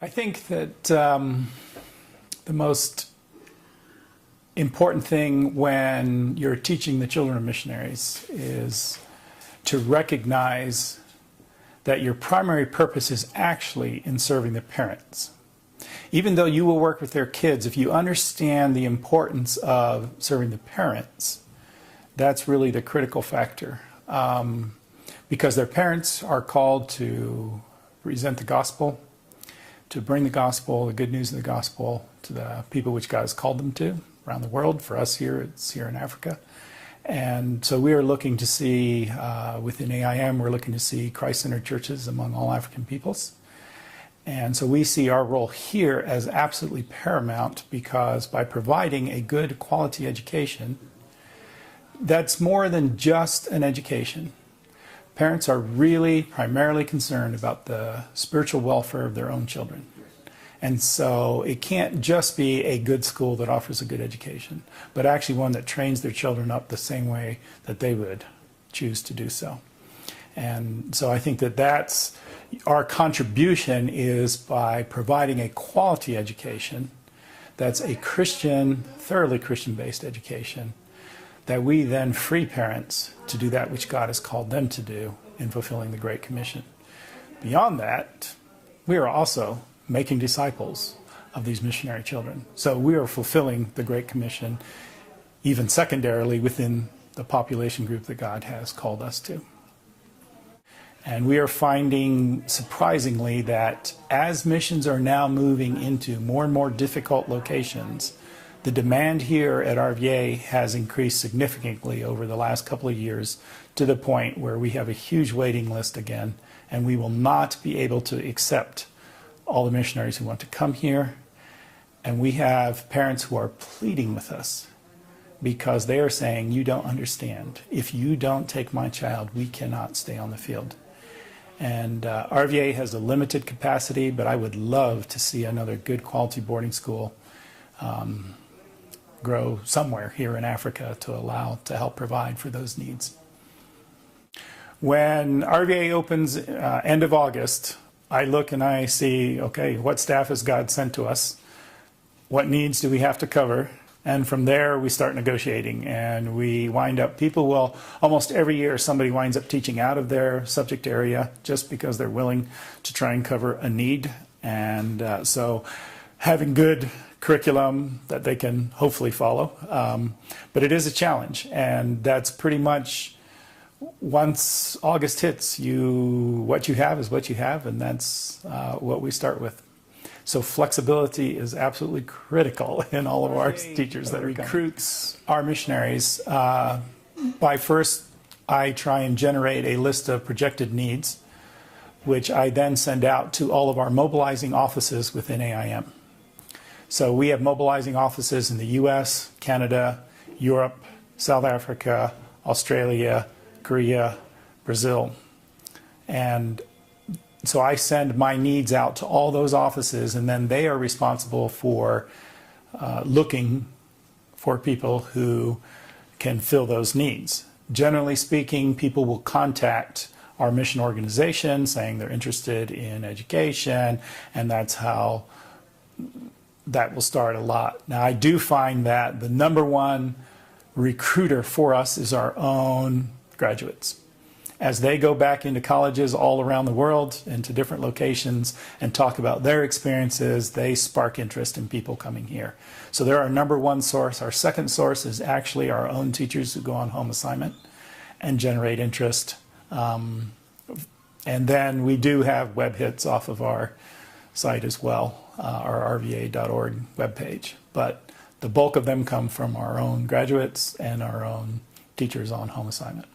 I think that the most important thing when you're teaching the children of missionaries is to recognize that your primary purpose is actually in serving the parents. Even though you will work with their kids, if you understand the importance of serving the parents, that's really the critical factor. Because their parents are called to present the gospel, to bring the gospel, the good news of the gospel, to the people which God has called them to around the world. For us here, it's here in Africa. And so we are looking to see, within AIM, we're looking to see Christ-centered churches among all African peoples. And so we see our role here as absolutely paramount, because by providing a good quality education, that's more than just an education. Parents are really primarily concerned about the spiritual welfare of their own children. And so it can't just be a good school that offers a good education, but actually one that trains their children up the same way that they would choose to do so. And so I think that that's our contribution, is by providing a quality education that's a Christian, thoroughly Christian-based education, that we then free parents to do that which God has called them to do in fulfilling the Great Commission. Beyond that, we are also making disciples of these missionary children. So we are fulfilling the Great Commission, even secondarily within the population group that God has called us to. And we are finding, surprisingly, that as missions are now moving into more and more difficult locations, the demand here at RVA has increased significantly over the last couple of years, to the point where we have a huge waiting list again, and we will not be able to accept all the missionaries who want to come here. And we have parents who are pleading with us, because they are saying, you don't understand. If you don't take my child, we cannot stay on the field. And RVA has a limited capacity, but I would love to see another good quality boarding school grow somewhere here in Africa to help provide for those needs. When RVA opens end of August, I look and I see, okay, what staff has God sent to us? What needs do we have to cover? And from there, we start negotiating, and we wind up, almost every year, somebody winds up teaching out of their subject area just because they're willing to try and cover a need. And so having good curriculum that they can hopefully follow. But it is a challenge, and that's pretty much, once August hits, what you have is what you have, and that's what we start with. So flexibility is absolutely critical in all of our teachers that recruits our missionaries. First, I try and generate a list of projected needs, which I then send out to all of our mobilizing offices within AIM. So we have mobilizing offices in the US, Canada, Europe, South Africa, Australia, Korea, Brazil. And so I send my needs out to all those offices, and then they are responsible for looking for people who can fill those needs. Generally speaking, people will contact our mission organization saying they're interested in education, and that's how that will start a lot. Now, I do find that the number one recruiter for us is our own graduates. As they go back into colleges all around the world, into different locations, and talk about their experiences, they spark interest in people coming here. So they're our number one source. Our second source is actually our own teachers who go on home assignment and generate interest. And then we do have web hits off of our site as well, our rva.org webpage. But the bulk of them come from our own graduates and our own teachers on home assignment.